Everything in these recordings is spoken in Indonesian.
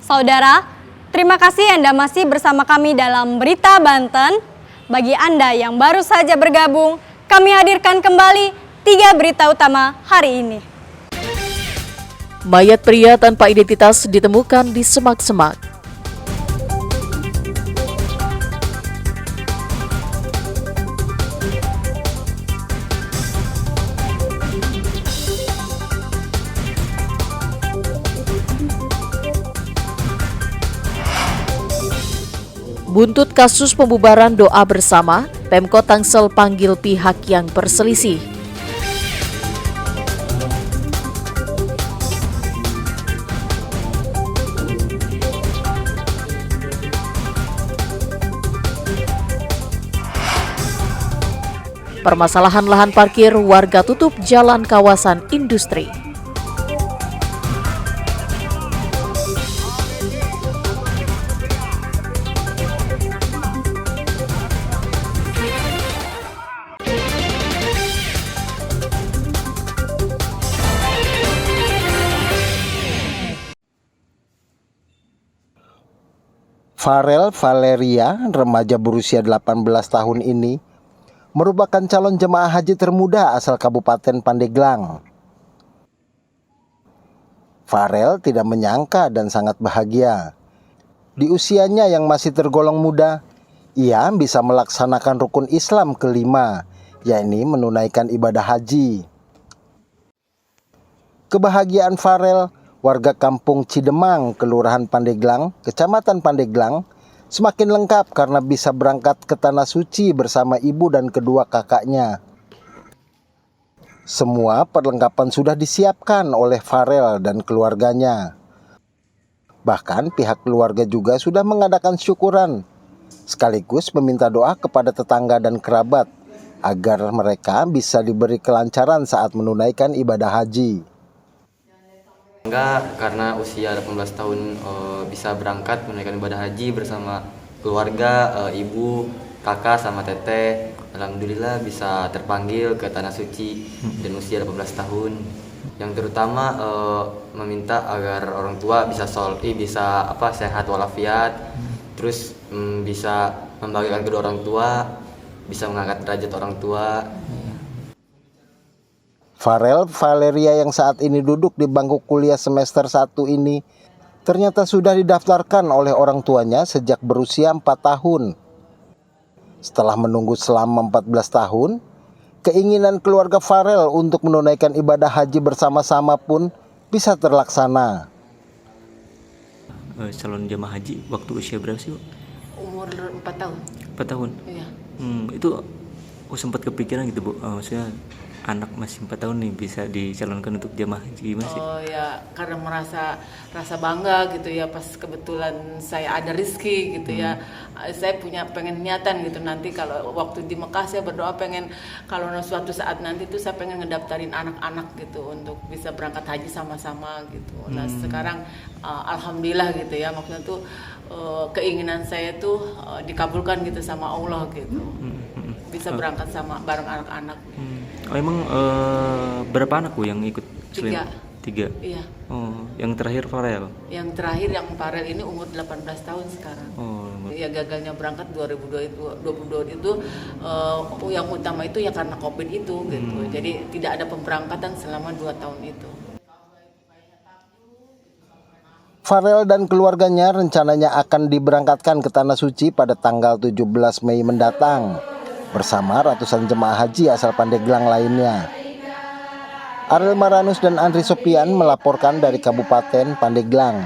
Saudara, terima kasih Anda masih bersama kami dalam Berita Banten. Bagi Anda yang baru saja bergabung, kami hadirkan kembali 3 berita utama hari ini. Mayat pria tanpa identitas ditemukan di semak-semak. Buntut kasus pembubaran doa bersama, Pemkot Tangsel panggil pihak yang berselisih. Permasalahan lahan parkir, warga tutup jalan kawasan industri. Farel Valeria, remaja berusia 18 tahun ini, merupakan calon jemaah haji termuda asal Kabupaten Pandeglang. Farel tidak menyangka dan sangat bahagia. Di usianya yang masih tergolong muda, ia bisa melaksanakan rukun Islam kelima, yakni menunaikan ibadah haji. Kebahagiaan Farel, warga kampung Cidemang, Kelurahan Pandeglang, Kecamatan Pandeglang, semakin lengkap karena bisa berangkat ke Tanah Suci bersama ibu dan kedua kakaknya. Semua perlengkapan sudah disiapkan oleh Farel dan keluarganya. Bahkan pihak keluarga juga sudah mengadakan syukuran, sekaligus meminta doa kepada tetangga dan kerabat agar mereka bisa diberi kelancaran saat menunaikan ibadah haji. Enggak, karena usia 18 tahun bisa berangkat menunaikan ibadah haji bersama keluarga, ibu, kakak, sama teteh. Alhamdulillah bisa terpanggil ke Tanah Suci dan usia 18 tahun. Yang terutama meminta agar orang tua bisa sehat walafiat, terus bisa membahagiakan kedua orang tua, bisa mengangkat derajat orang tua. Farel Valeria yang saat ini duduk di bangku kuliah semester 1 ini ternyata sudah didaftarkan oleh orang tuanya sejak berusia 4 tahun. Setelah menunggu selama 14 tahun, keinginan keluarga Farel untuk menunaikan ibadah haji bersama-sama pun bisa terlaksana. Calon jemaah haji waktu usia berapa sih, Bu? Umur 4 tahun. 4 tahun? Iya. Itu sempat kepikiran gitu, Bu, maksudnya anak masih 4 tahun nih bisa dicalonkan untuk jemaah haji gimana sih? Oh ya, karena rasa bangga gitu ya, pas kebetulan saya ada rezeki gitu ya. Saya pengen niatan gitu, nanti kalau waktu di Mekah saya berdoa pengen kalau suatu saat nanti tuh saya pengen ngedaftarin anak-anak gitu untuk bisa berangkat haji sama-sama gitu. Nah sekarang alhamdulillah gitu ya, maksudnya tuh keinginan saya tuh dikabulkan gitu sama Allah gitu. Bisa berangkat bareng anak-anak. Oh, emang berapa anak, Bu, yang ikut? 3. 3? Iya. Oh, yang terakhir Farel? Yang terakhir yang Farel ini umur 18 tahun sekarang. Oh, ya gagalnya berangkat 2022 itu yang utama itu ya karena COVID itu gitu. Jadi tidak ada pemberangkatan selama 2 tahun itu. Farel dan keluarganya rencananya akan diberangkatkan ke Tanah Suci pada tanggal 17 Mei mendatang bersama ratusan jemaah haji asal Pandeglang lainnya. Ariel Maranus dan Andri Sopian melaporkan dari Kabupaten Pandeglang.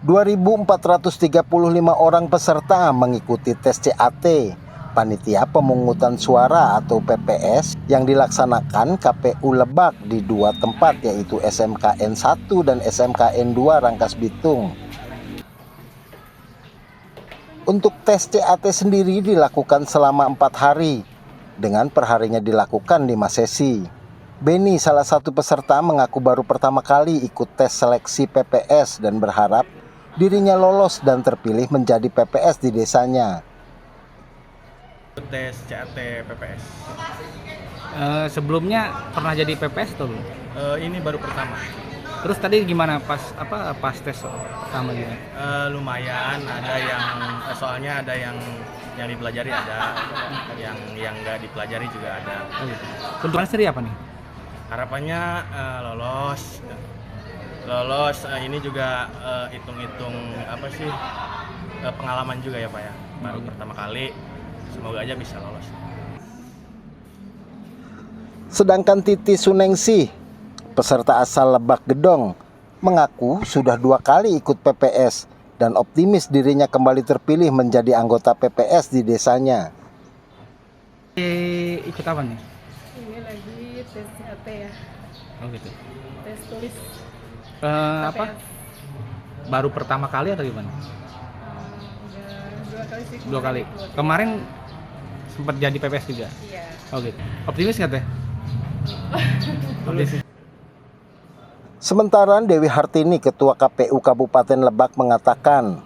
...2.435 orang peserta mengikuti tes CAT, Panitia Pemungutan Suara atau PPS yang dilaksanakan KPU Lebak di 2 tempat yaitu SMKN 1 dan SMKN 2 Rangkas Bitung. Untuk tes CAT sendiri dilakukan selama 4 hari, dengan perharinya dilakukan 5 sesi. Beni, salah satu peserta, mengaku baru pertama kali ikut tes seleksi PPS dan berharap dirinya lolos dan terpilih menjadi PPS di desanya. Tes CAT PPS. Sebelumnya pernah jadi PPS atau belum? Ini baru pertama. Terus tadi gimana pas tes pertama gitu? Lumayan, ada yang soalnya ada yang dipelajari, ada yang nggak dipelajari juga ada. Oh, gitu. Untuk seri apa nih? Harapannya lolos. Ini juga hitung-hitung apa sih pengalaman juga ya Pak ya. Baru pertama kali, semoga aja bisa lolos. Sedangkan Titi Suningsih, peserta asal Lebak Gedong, mengaku sudah 2 kali ikut PPS dan optimis dirinya kembali terpilih menjadi anggota PPS di desanya. Ikut apa nih? Ini lagi tes CAT ya, Oh gitu. tes tulis Apa? Baru pertama kali atau gimana? udah 2 kali sih. 2 kali. Kemarin sempat jadi PPS juga. Iya. Oh gitu. Optimis nggak teh? Optimis. Sementara Dewi Hartini, Ketua KPU Kabupaten Lebak mengatakan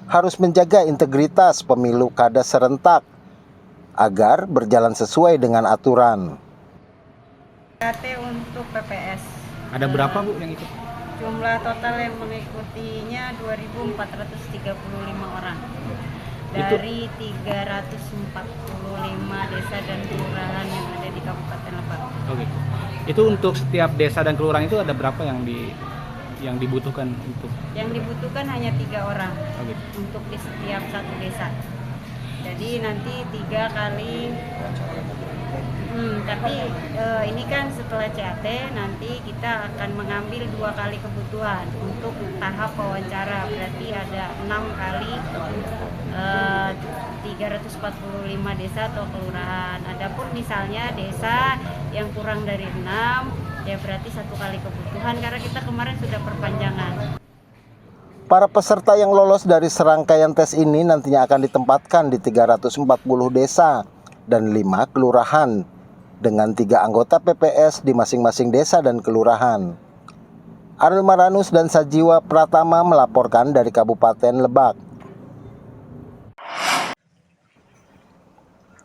harus menjaga integritas pemilu kada serentak agar berjalan sesuai dengan aturan. CAT untuk PPS. Ada berapa Bu yang ikut? Jumlah total yang mengikutinya 2.435 orang. Dari 345 desa dan kelurahan yang ada di Kabupaten Lebak. Oh gitu. Itu untuk setiap desa dan kelurahan itu ada berapa yang dibutuhkan untuk? Yang dibutuhkan hanya 3 orang Oh gitu. untuk di setiap satu desa. Jadi nanti 3 kali. Tapi ini kan setelah CAT nanti kita akan mengambil 2 kali kebutuhan untuk tahap wawancara. Berarti ada 6 kali 345 desa atau kelurahan. Adapun misalnya desa yang kurang dari 6, ya berarti 1 kali kebutuhan karena kita kemarin sudah perpanjangan. Para peserta yang lolos dari serangkaian tes ini nantinya akan ditempatkan di 340 desa dan 5 kelurahan dengan 3 anggota PPS di masing-masing desa dan kelurahan. Ariel Maranus dan Sajiwa Pratama melaporkan dari Kabupaten Lebak.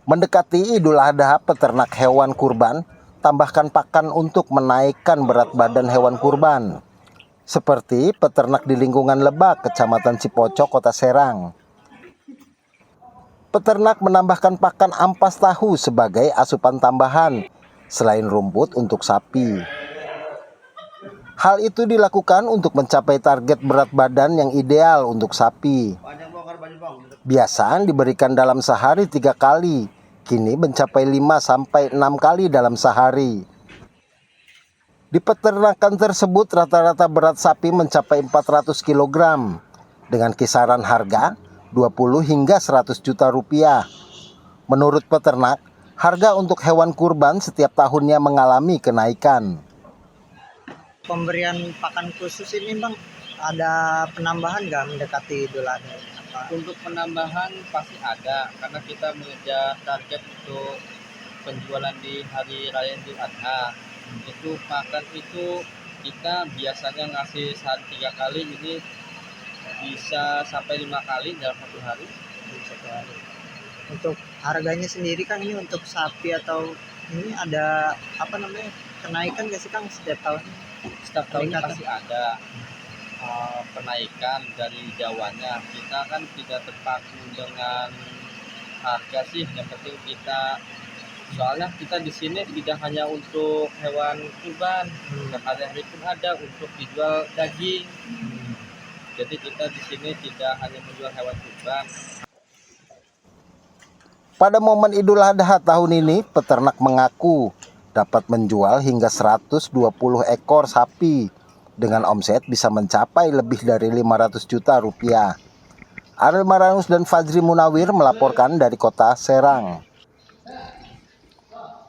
Mendekati Idul Adha, peternak hewan kurban tambahkan pakan untuk menaikkan berat badan hewan kurban. Seperti peternak di lingkungan Lebak, Kecamatan Cipocok, Kota Serang. Peternak menambahkan pakan ampas tahu sebagai asupan tambahan selain rumput untuk sapi. Hal itu dilakukan untuk mencapai target berat badan yang ideal untuk sapi. Biasa diberikan dalam sehari 3 kali, kini mencapai 5-6 kali dalam sehari. Di peternakan tersebut rata-rata berat sapi mencapai 400 kg dengan kisaran harga 20 hingga 100 juta rupiah. Menurut peternak, harga untuk hewan kurban setiap tahunnya mengalami kenaikan. Pemberian pakan khusus ini Bang, ada penambahan nggak mendekati Idul Adha? Untuk penambahan pasti ada, karena kita mengejar target untuk penjualan di hari raya Idul Adha. Itu pakan itu kita biasanya ngasih sehari 3 kali, ini bisa sampai 5 kali dalam 1 hari. Untuk harganya sendiri Kang, ini untuk sapi atau ini ada kenaikan nggak sih Kang setiap tahun? Setiap tahun pasti ada penaikan dari jawanya. Kita kan tidak terpaku dengan harga sih, yang penting kita, soalnya kita di sini tidak hanya untuk hewan kurban, hari-hari pun ada untuk dijual daging. Jadi kita di sini tidak hanya menjual hewan kurban. Pada momen Idul Adha tahun ini, peternak mengaku dapat menjual hingga 120 ekor sapi dengan omset bisa mencapai lebih dari 500 juta rupiah. Ariel Maranus dan Fajri Munawir melaporkan dari Kota Serang.